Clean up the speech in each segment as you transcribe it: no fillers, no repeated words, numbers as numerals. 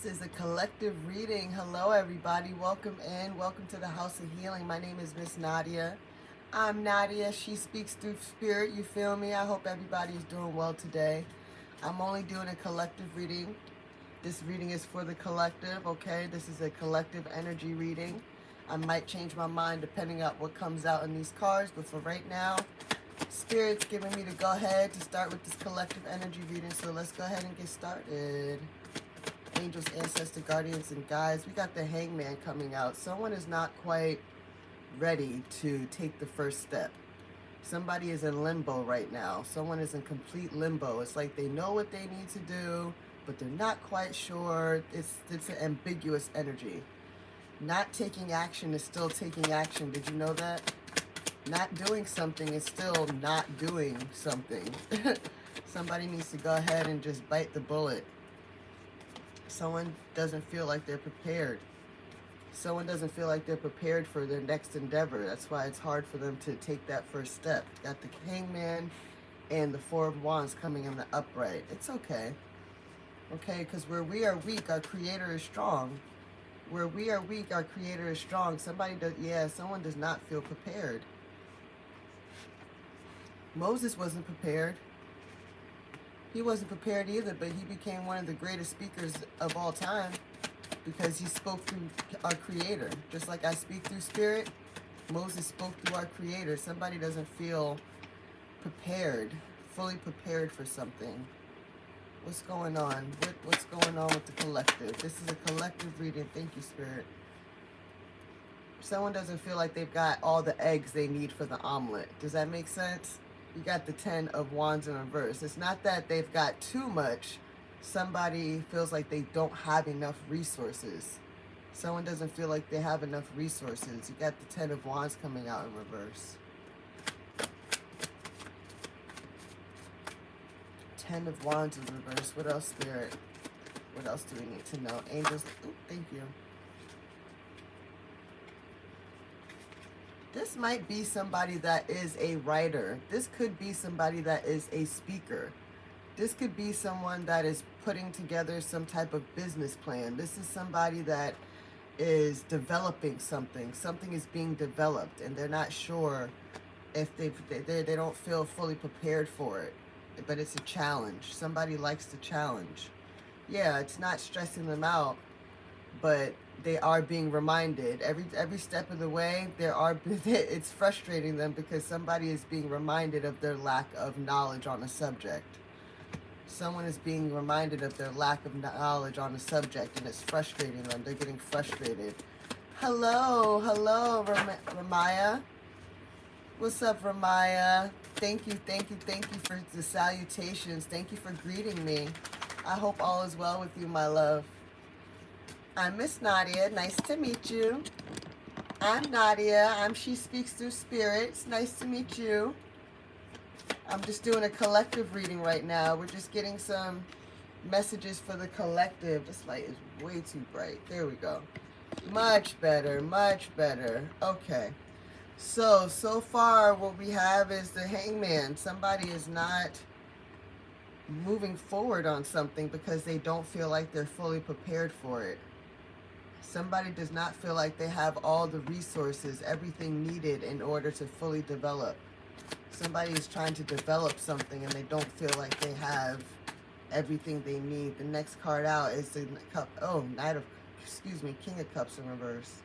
This is a collective reading. Hello, everybody. Welcome in. Welcome to the House of Healing. My name is Miss Nadia. I'm Nadia. She speaks through spirit. You feel me? I hope everybody is doing well today. I'm only doing a collective reading. This reading is for the collective, okay? This is a collective energy reading. I might change my mind depending on what comes out in these cards, but for right now, Spirit's giving me to go ahead to start with this collective energy reading. So let's go ahead and get started. Angels, ancestors, guardians, and guides. We got the Hangman coming out. Someone is not quite ready to take the first step. Somebody is in limbo right now. Someone is in complete limbo. It's like they know what they need to do, but they're not quite sure. It's an ambiguous energy. Not taking action is still taking action. Did you know that? Not doing something is still not doing something. Somebody needs to go ahead and just bite the bullet. Someone doesn't feel like they're prepared. Someone doesn't feel like they're prepared for their next endeavor. That's why it's hard for them to take that first step. Got the Hangman and the Four of Wands coming in the upright. It's okay. Okay, because where we are weak, our Creator is strong. Where we are weak, our Creator is strong. Someone does not feel prepared. Moses wasn't prepared. He wasn't prepared either, but he became one of the greatest speakers of all time because he spoke through our Creator. Just like I speak through spirit, Moses spoke through our Creator. Somebody doesn't feel prepared, fully prepared for something. What's going on? What's going on with the collective? This is a collective reading. Thank you, Spirit. Someone doesn't feel like they've got all the eggs they need for the omelet. Does that make sense? You got the 10 of Wands in reverse. It's not that they've got too much. Somebody feels like they don't have enough resources. Someone doesn't feel like they have enough resources. You got the 10 of Wands coming out in reverse. 10 of Wands in reverse. What else, Spirit? What else do we need to know? Angels. Ooh, thank you. This might be somebody that is a writer. This could be somebody that is a speaker. This could be someone that is putting together some type of business plan. This is somebody that is developing something. Something is being developed, and they're not sure if they don't feel fully prepared for it. But it's a challenge. Somebody likes the challenge. Yeah, it's not stressing them out, but they are being reminded every step of the way. It's frustrating them because somebody is being reminded of their lack of knowledge on a subject. Someone is being reminded of their lack of knowledge on a subject, and it's frustrating them. They're getting frustrated. Hello, Ramaya. What's up, Ramaya? Thank you for the salutations. Thank you for greeting me. I hope all is well with you, my love. I'm Miss Nadia. Nice to meet you. I'm Nadia. She Speaks Through Spirit. It's nice to meet you. I'm just doing a collective reading right now. We're just getting some messages for the collective. This light is way too bright. There we go. Much better, much better. Okay. So far what we have is the Hangman. Somebody is not moving forward on something because they don't feel like they're fully prepared for it. Somebody does not feel like they have all the resources, everything needed in order to fully develop. Somebody is trying to develop something and they don't feel like they have everything they need. The next card out is the King of Cups in reverse.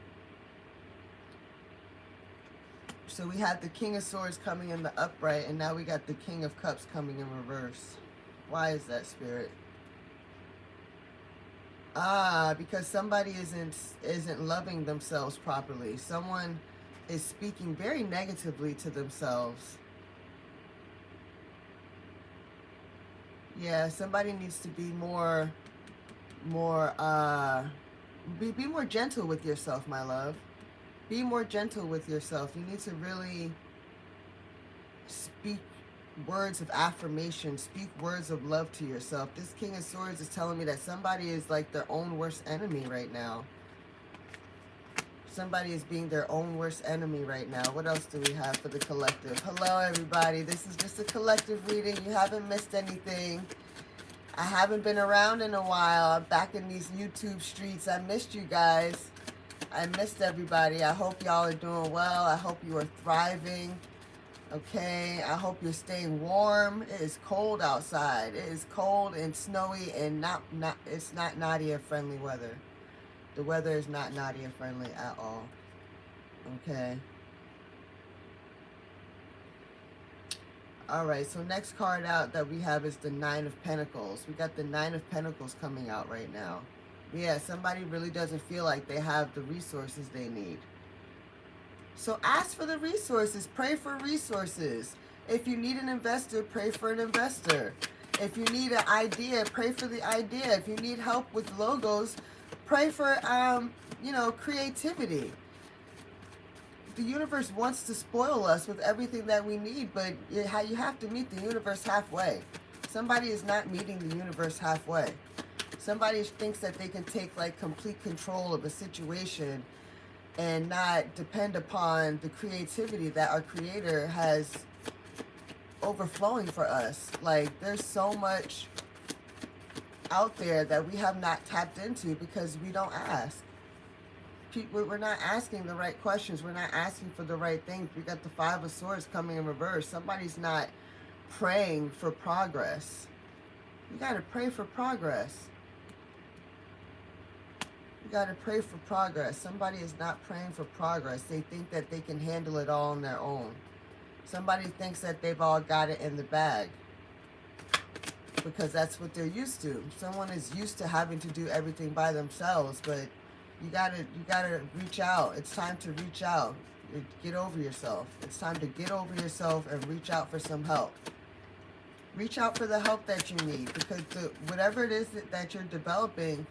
So we had the King of Swords coming in the upright, and now we got the King of Cups coming in reverse. Why is that, Spirit? Because somebody isn't loving themselves properly. Someone is speaking very negatively to themselves. Yeah, somebody needs to be more gentle with yourself, my love. Be more gentle with yourself. You need to really speak words of affirmation, speak words of love to yourself. This King of Swords is telling me that somebody is like their own worst enemy right now. Somebody is being their own worst enemy right now. What else do we have for the collective? Hello, everybody. This is just a collective reading. You haven't missed anything. I haven't been around in a while. I'm back in these YouTube streets. I missed you guys. I missed everybody. I hope y'all are doing well. I hope you are thriving. Okay, I hope you're staying warm. It is cold outside. It is cold and snowy and it's not Nadia friendly weather. The weather is not Nadia friendly at all. Okay. Alright, so next card out that we have is the Nine of Pentacles. We got the Nine of Pentacles coming out right now. Yeah, somebody really doesn't feel like they have the resources they need. So ask for the resources. Pray for resources. If you need an investor, pray for an investor. If you need an idea, pray for the idea. If you need help with logos, pray for, you know, creativity. The universe wants to spoil us with everything that we need, but you have to meet the universe halfway. Somebody is not meeting the universe halfway. Somebody thinks that they can take like complete control of a situation and not depend upon the creativity that our Creator has overflowing for us. Like, there's so much out there that we have not tapped into because we don't ask. We're not asking the right questions. We're not asking for the right things. We got the Five of Swords coming in reverse. Somebody's not praying for progress. You got to pray for progress. You got to pray for progress. Somebody is not praying for progress. They think that they can handle it all on their own. Somebody thinks that they've all got it in the bag because that's what they're used to. Someone is used to having to do everything by themselves, but you gotta reach out. It's time to reach out. Get over yourself. It's time to get over yourself and reach out for some help. Reach out for the help that you need, because whatever it is that you're developing,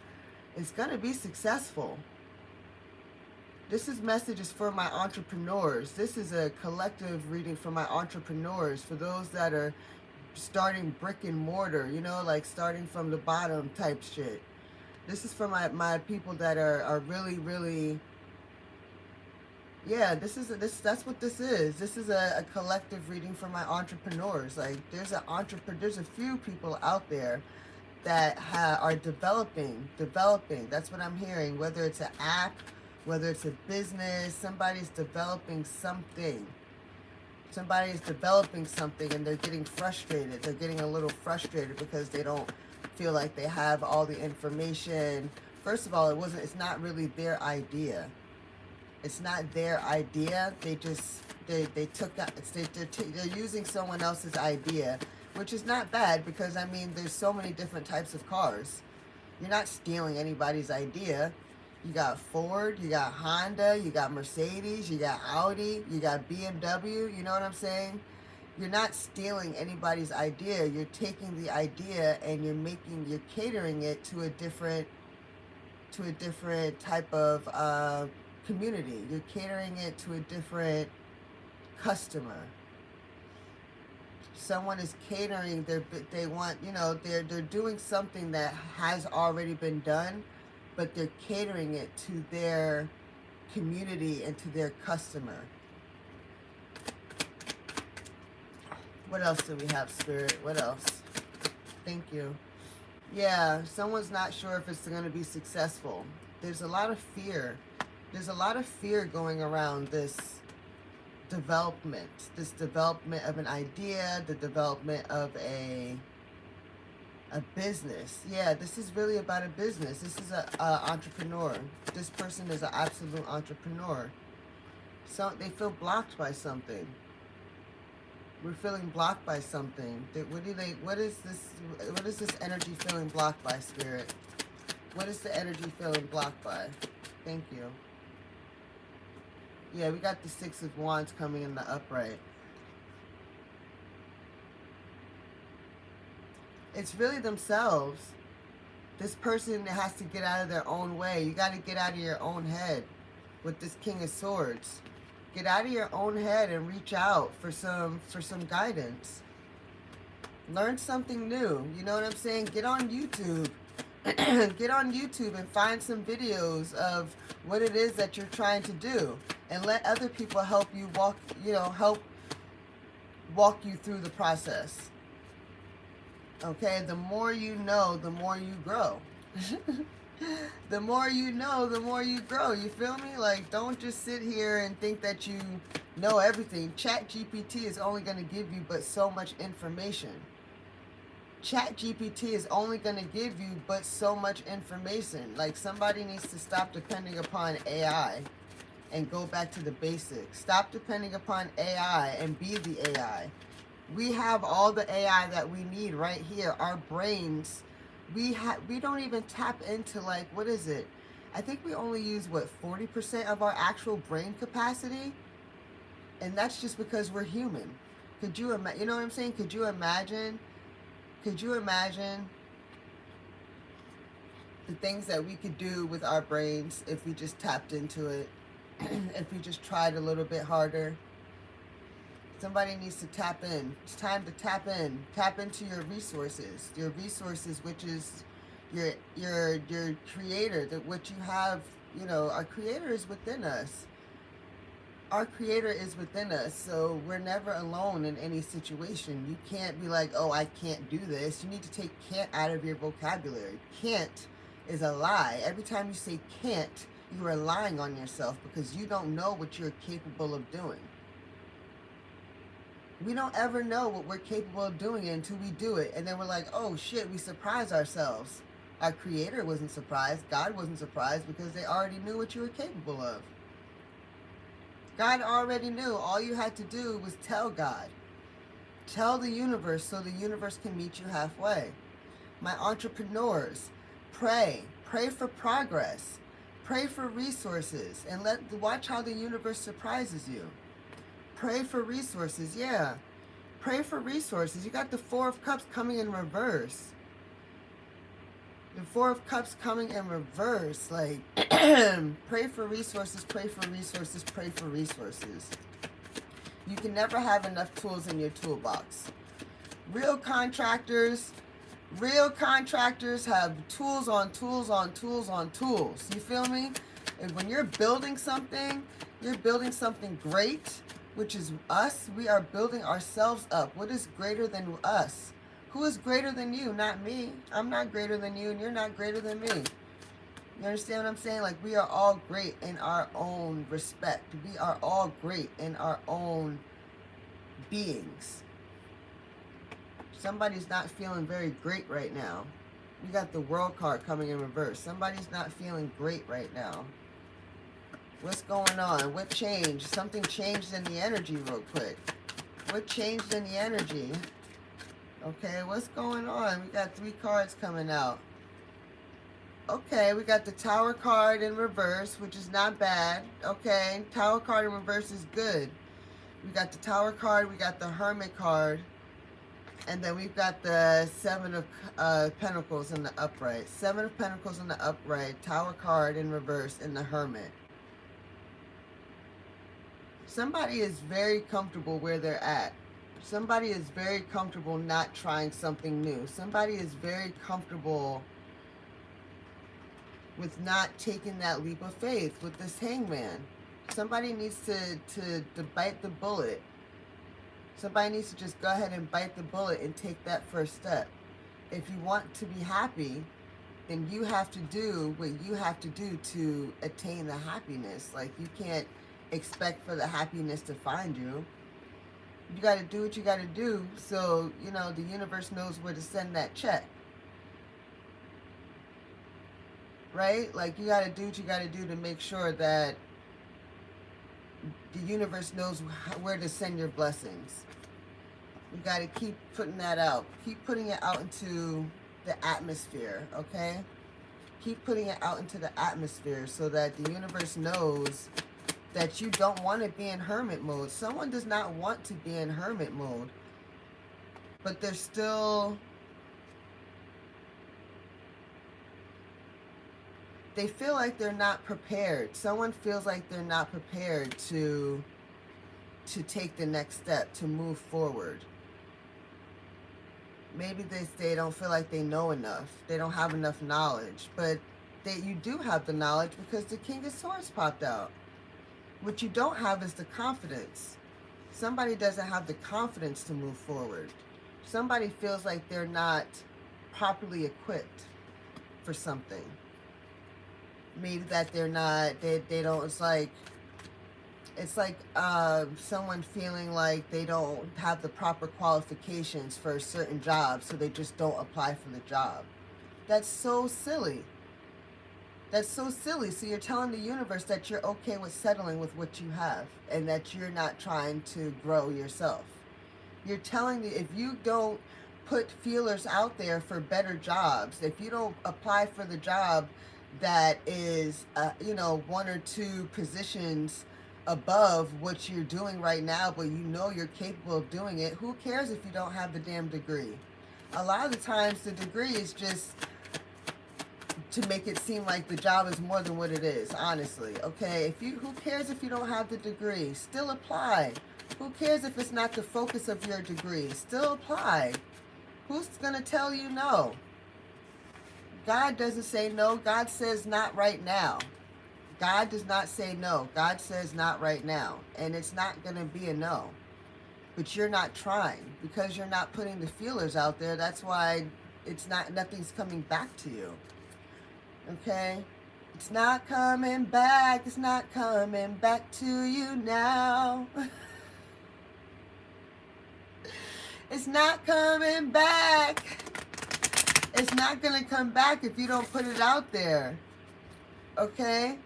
it's going to be successful. This message is for my entrepreneurs. This is a collective reading for my entrepreneurs, for those that are starting brick and mortar, you know, like starting from the bottom type shit. This is for my people that are really, really, yeah, that's what this is. This is a collective reading for my entrepreneurs. Like, there's a few people out there that are developing. That's what I'm hearing. Whether it's an app, whether it's a business, somebody's developing something. Somebody is developing something and they're getting frustrated. They're getting a little frustrated because they don't feel like they have all the information. First of all, it's not really their idea. It's not their idea. They took that. They're using someone else's idea, which is not bad, because I mean, there's so many different types of cars. You're not stealing anybody's idea. You got Ford, you got Honda, you got Mercedes, you got Audi, you got BMW, you know what I'm saying? You're not stealing anybody's idea. You're taking the idea and you're catering it to a different type of community. You're catering it to a different customer. Someone is catering, they want, you know, they're doing something that has already been done, but they're catering it to their community and to their customer. What else do we have, Spirit? What else? Thank you. Yeah, someone's not sure if it's going to be successful. There's a lot of fear. There's a lot of fear going around this development of an idea, the development of a business. Yeah, this is really about a business. This is a entrepreneur. This person is an absolute entrepreneur. So they feel blocked by something. We're feeling blocked by something. What is this energy feeling blocked by, Spirit? What is the energy feeling blocked by? Thank you. Yeah, we got the Six of Wands coming in the upright. It's really themselves. This person has to get out of their own way. You got to get out of your own head with this King of Swords. Get out of your own head and reach out for some guidance. Learn something new. You know what I'm saying? Get on YouTube. Get on YouTube and find some videos of what it is that you're trying to do, and let other people help you walk you through the process. Okay, the more you know, the more you grow. The more you know, the more you grow. You feel me? Like, don't just sit here and think that you know everything. Chat GPT is only going to give you but so much information. Chat GPT is only going to give you but so much information. Like, somebody needs to stop depending upon AI and go back to the basics. Stop depending upon AI and be the AI. We have all the AI that we need right here. Our brains, we don't even tap into, like, what is it? I think we only use, what, 40% of our actual brain capacity? And that's just because we're human. Could you imagine, you know what I'm saying? Could you imagine the things that we could do with our brains if we just tapped into it? If we just tried a little bit harder? Somebody needs to tap in. It's time to tap in. Tap into your resources. Your resources, which is your creator, that what you have, you know, our creator is within us. Our creator is within us, so we're never alone in any situation. You can't be like, oh, I can't do this. You need to take can't out of your vocabulary. Can't is a lie. Every time you say can't, you are lying on yourself because you don't know what you're capable of doing. We don't ever know what we're capable of doing until we do it. And then we're like, oh shit, we surprise ourselves. Our creator wasn't surprised. God wasn't surprised because they already knew what you were capable of. God already knew. All you had to do was tell God. Tell the universe so the universe can meet you halfway. My entrepreneurs, pray. Pray for progress. Pray for resources. And watch how the universe surprises you. Pray for resources, yeah. Pray for resources. You got the Four of Cups coming in reverse. The Four of Cups coming in reverse. Like, pray for resources, pray for resources, pray for resources. You can never have enough tools in your toolbox. Real contractors have tools on tools on tools on tools. You feel me? And when you're building something great, which is us. We are building ourselves up. What is greater than us? Who is greater than you? Not me. I'm not greater than you, and you're not greater than me. You understand what I'm saying? Like, we are all great in our own respect. We are all great in our own beings. Somebody's not feeling very great right now. We got the World card coming in reverse. Somebody's not feeling great right now. What's going on? What changed? Something changed in the energy real quick. What changed in the energy? Okay, what's going on? We got 3 cards coming out. Okay, we got the Tower card in reverse, which is not bad. Okay, Tower card in reverse is good. We got the Tower card, we got the Hermit card, and then we've got the 7 of Pentacles in the upright. 7 of Pentacles in the upright, Tower card in reverse, and the Hermit. Somebody is very comfortable where they're at. Somebody is very comfortable not trying something new. Somebody is very comfortable with not taking that leap of faith with this Hangman. Somebody needs to bite the bullet. Somebody needs to just go ahead and bite the bullet and take that first step. If you want to be happy, then you have to do what you have to do to attain the happiness. Like, you can't expect for the happiness to find you. You got to do what you got to do so, you know, the universe knows where to send that check. Right? Like, you got to do what you got to do to make sure that the universe knows where to send your blessings. You got to keep putting that out. Keep putting it out into the atmosphere, okay? Keep putting it out into the atmosphere so that the universe knows that you don't want to be in hermit mode. Someone does not want to be in hermit mode, but they're still, they feel like they're not prepared. Someone feels like they're not prepared to take the next step, to move forward. Maybe they don't feel like they know enough. They don't have enough knowledge, but you do have the knowledge because the King of Swords popped out. What you don't have is the confidence. Somebody doesn't have the confidence to move forward. Somebody feels like they're not properly equipped for something. Maybe that they're not, they don't, it's like someone feeling like they don't have the proper qualifications for a certain job, so they just don't apply for the job. That's so silly. That's so silly. So you're telling the universe that you're okay with settling with what you have and that you're not trying to grow yourself. You're telling the, if you don't put feelers out there for better jobs, if you don't apply for the job that is, one or two positions above what you're doing right now, but you know you're capable of doing it, who cares if you don't have the damn degree? A lot of the times the degree is just to make it seem like the job is more than what it is, honestly. Okay, who cares if you don't have the degree? Still apply. Who cares if it's not the focus of your degree? Still apply. Who's gonna tell you no? God doesn't say no. God says not right now. God does not say no. God says not right now. And it's not gonna be a no. But you're not trying because you're not putting the feelers out there. That's why nothing's coming back to you. Okay? It's not coming back. It's not coming back to you now. It's not coming back. It's not going to come back if you don't put it out there. Okay?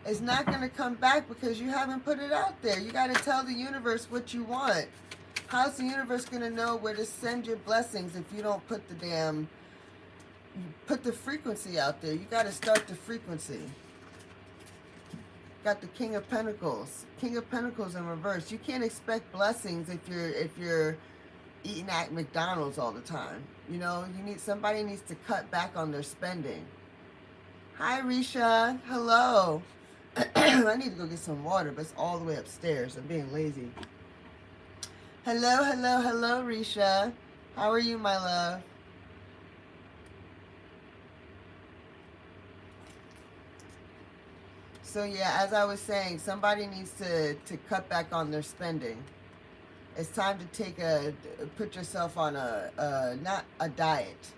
It's not going to come back because you haven't put it out there. You got to tell the universe what you want. How's the universe going to know where to send your blessings if you don't put the frequency out there? You got to start the frequency. Got the King of Pentacles. King of Pentacles in reverse. You can't expect blessings if you're eating at McDonald's all the time. You know, somebody needs to cut back on their spending. Hi, Risha. Hello. I need to go get some water, but it's all the way upstairs. I'm being lazy. Hello, hello, hello, Risha. How are you, my love? So yeah, as I was saying, somebody needs to cut back on their spending. It's time to put yourself on not a diet.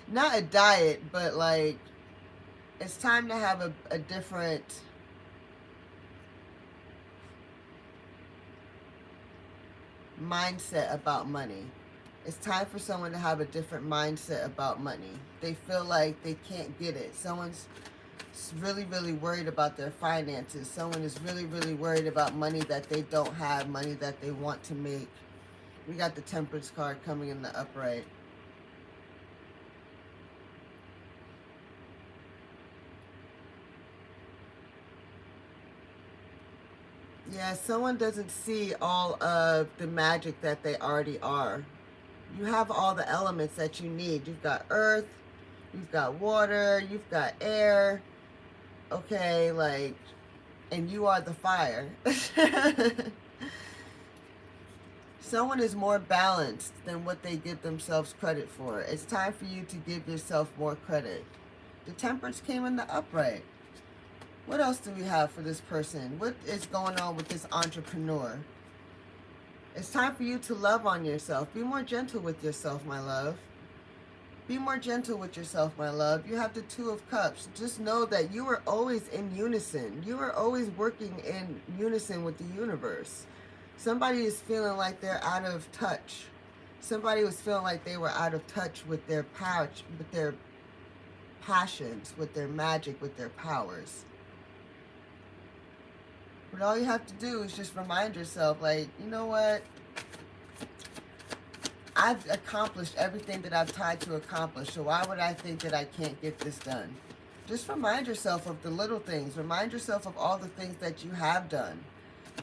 Not a diet, but like, it's time to have a different mindset about money. It's time for someone to have a different mindset about money. They feel like they can't get it. Someone's really, really worried about their finances. Someone is really, really worried about money that they don't have, money that they want to make. We got the Temperance card coming in the upright. Yeah, someone doesn't see all of the magic that they already are. You have all the elements that you need. You've got earth, you've got water, you've got air. Okay, like, and you are the fire. Someone is more balanced than what they give themselves credit for. It's time for you to give yourself more credit. The Temperance came in the upright. What else do we have for this person? What is going on with this entrepreneur? It's time for you to love on yourself. Be more gentle with yourself, my love. Be more gentle with yourself, my love. You have the Two of Cups. Just know that you are always in unison. You are always working in unison with the universe. Somebody is feeling like they're out of touch. Somebody was feeling like they were out of touch with their passions, with their magic, with their powers. But all you have to do is just remind yourself, like, you know what? I've accomplished everything that I've tried to accomplish, so why would I think that I can't get this done? Just remind yourself of the little things. Remind yourself of all the things that you have done.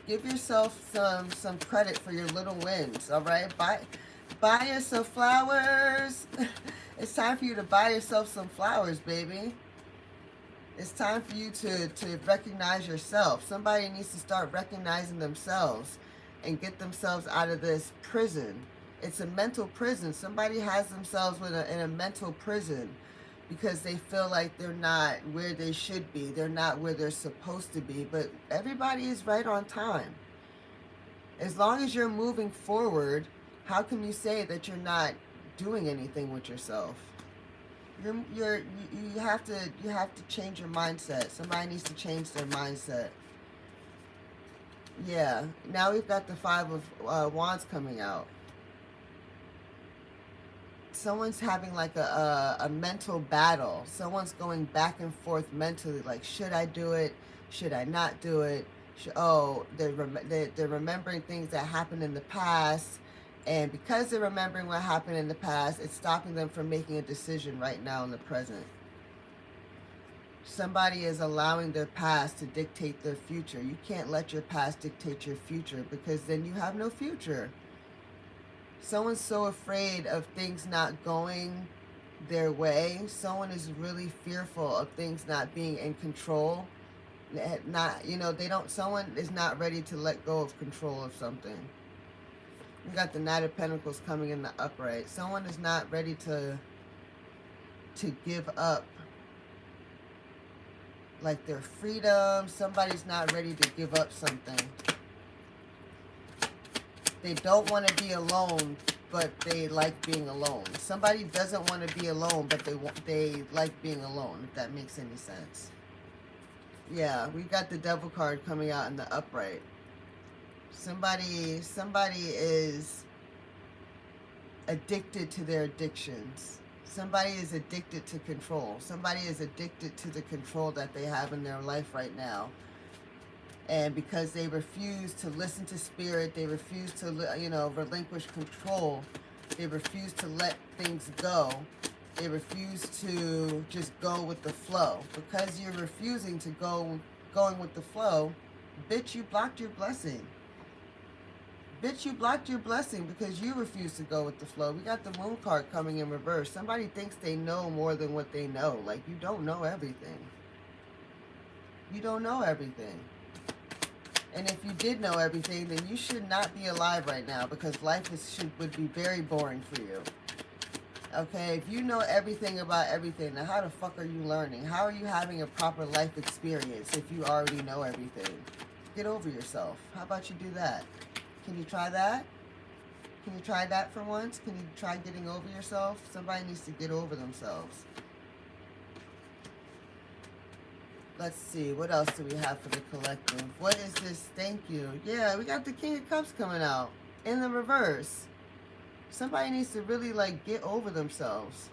Give yourself some credit for your little wins, all right? Buy yourself flowers. It's time for you to buy yourself some flowers, baby. It's time for you to recognize yourself. Somebody needs to start recognizing themselves and get themselves out of this prison. It's a mental prison. Somebody has themselves in a mental prison because they feel like they're not where they should be. They're not where they're supposed to be. But everybody is right on time. As long as you're moving forward How can you say that you're not doing anything with yourself? You have to change your mindset. Somebody needs to change their mindset. Yeah. Now we've got the Five of Wands coming out. Someone's having like a mental battle. Someone's going back and forth mentally, like, should I do it? Should I not do it? They're remembering things that happened in the past. And because they're remembering what happened in the past, it's stopping them from making a decision right now in the present. Somebody is allowing their past to dictate their future. You can't let your past dictate your future, because then you have no future. Someone's so afraid of things not going their way. Someone is really fearful of things not being in control. Someone is not ready to let go of control of something. We got the Knight of Pentacles coming in the upright. Someone is not ready to give up, like, their freedom. Somebody's not ready to give up something. They don't want to be alone, but they like being alone. Somebody doesn't want to be alone, but they like being alone, if that makes any sense. Yeah, we got the Devil card coming out in the upright. Somebody is addicted to their addictions. Somebody is addicted to control. Somebody is addicted to the control that they have in their life right now. And because they refuse to listen to spirit, they refuse to, relinquish control. They refuse to let things go. They refuse to just go with the flow. Because you're refusing to going with the flow, bitch, you blocked your blessing. Bitch, you blocked your blessing because you refuse to go with the flow. We got the Moon card coming in reverse. Somebody thinks they know more than what they know. Like, you don't know everything. You don't know everything. And if you did know everything, then you should not be alive right now, because life would be very boring for you. Okay, if you know everything about everything, then how the fuck are you learning? How are you having a proper life experience if you already know everything? Get over yourself. How about you do that? Can you try that? Can you try that for once? Can you try getting over yourself? Somebody needs to get over themselves. Let's see, what else do we have for the collective? What is this? Thank you. Yeah, we got the King of Cups coming out in the reverse. Somebody needs to really, like, get over themselves.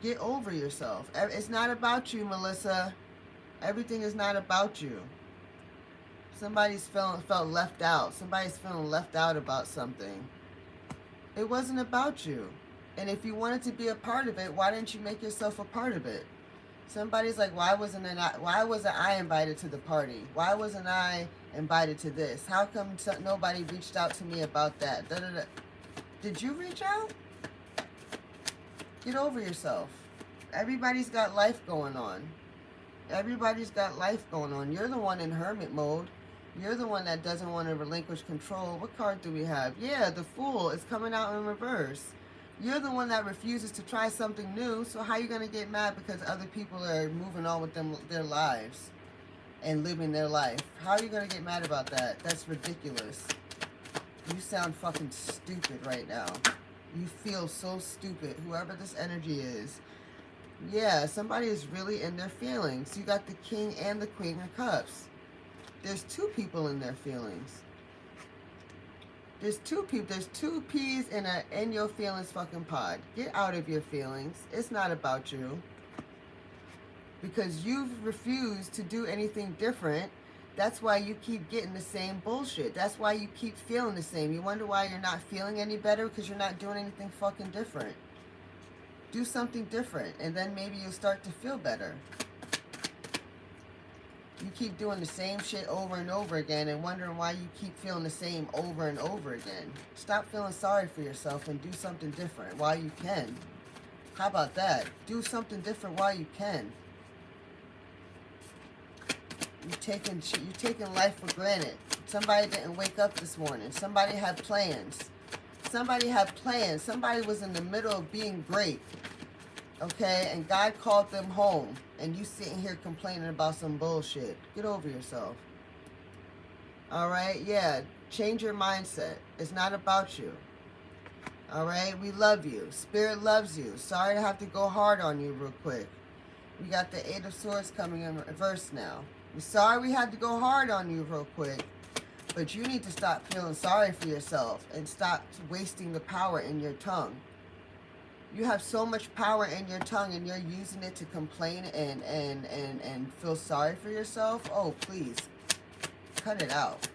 Get over yourself. It's not about you, Melissa. Everything is not about you. Somebody's felt left out. Somebody's feeling left out about something. It wasn't about you. And if you wanted to be a part of it, why didn't you make yourself a part of it? Somebody's like, why wasn't I invited to the party? Why wasn't I invited to this? How come nobody reached out to me about that? Da, da, da. Did you reach out? Get over yourself. Everybody's got life going on. Everybody's got life going on. You're the one in hermit mode. You're the one that doesn't want to relinquish control. What card do we have? Yeah, the Fool is coming out in reverse. You're the one that refuses to try something new, so how are you going to get mad because other people are moving on with their lives and living their life? How are you going to get mad about that? That's ridiculous. You sound fucking stupid right now. You feel so stupid, whoever this energy is. Yeah, somebody is really in their feelings. You got the King and the Queen of Cups. There's two people in their feelings. There's two people. There's two peas in your feelings fucking pod. Get out of your feelings. It's not about you. Because you've refused to do anything different. That's why you keep getting the same bullshit. That's why you keep feeling the same. You wonder why you're not feeling any better? Because you're not doing anything fucking different. Do something different, and then maybe you'll start to feel better. You keep doing the same shit over and over again and wondering why you keep feeling the same over and over again. Stop feeling sorry for yourself and do something different while you can. How about that? Do something different while you can. You're taking life for granted. Somebody didn't wake up this morning. Somebody had plans. Somebody had plans. Somebody was in the middle of being great. Okay? And God called them home. And you sitting here complaining about some bullshit. Get over yourself. Alright? Yeah. Change your mindset. It's not about you. All right? We love you. Spirit loves you. Sorry to have to go hard on you real quick. We got the Eight of Swords coming in reverse now. We're sorry we had to go hard on you real quick. But you need to stop feeling sorry for yourself and stop wasting the power in your tongue. You have so much power in your tongue and you're using it to complain and feel sorry for yourself. Oh, please. Cut it out.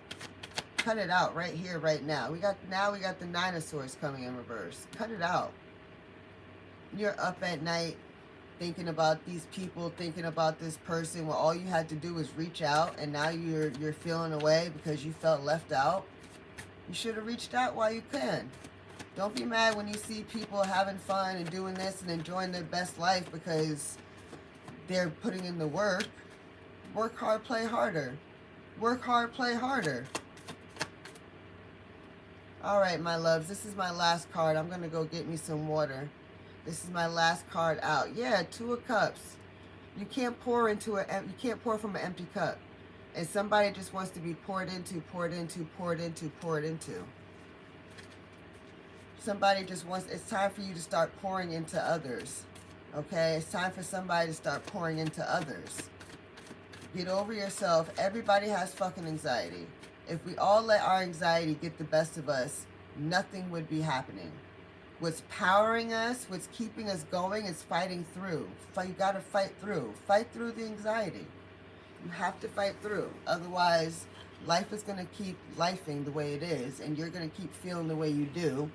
Cut it out right here, right now. We got the Nine of Swords coming in reverse. Cut it out. You're up at night thinking about these people, thinking about this person, where all you had to do was reach out, and now you're feeling away because you felt left out. You should have reached out while you can. Don't be mad when you see people having fun and doing this and enjoying their best life because they're putting in the work. Work hard, play harder. Work hard, play harder. All right, my loves, this is my last card. I'm going to go get me some water. This is my last card out. Yeah, Two of Cups. You can't pour from an empty cup. And somebody just wants to be poured into, poured into, poured into, poured into. Somebody just wants, it's time for you to start pouring into others. Okay? It's time for somebody to start pouring into others. Get over yourself. Everybody has fucking anxiety. If we all let our anxiety get the best of us, nothing would be happening. What's powering us, what's keeping us going is fighting through. You got to fight through. Fight through the anxiety. You have to fight through. Otherwise, life is going to keep lifing the way it is, and you're going to keep feeling the way you do,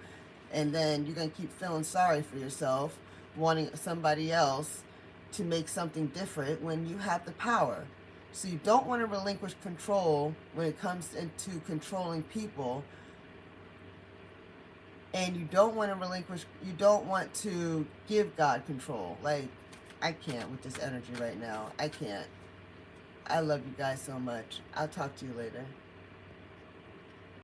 and then you're going to keep feeling sorry for yourself, wanting somebody else to make something different when you have the power. So you don't want to relinquish control when it comes into controlling people. And you don't want to give God control. Like, I can't with this energy right now. I can't. I love you guys so much. I'll talk to you later.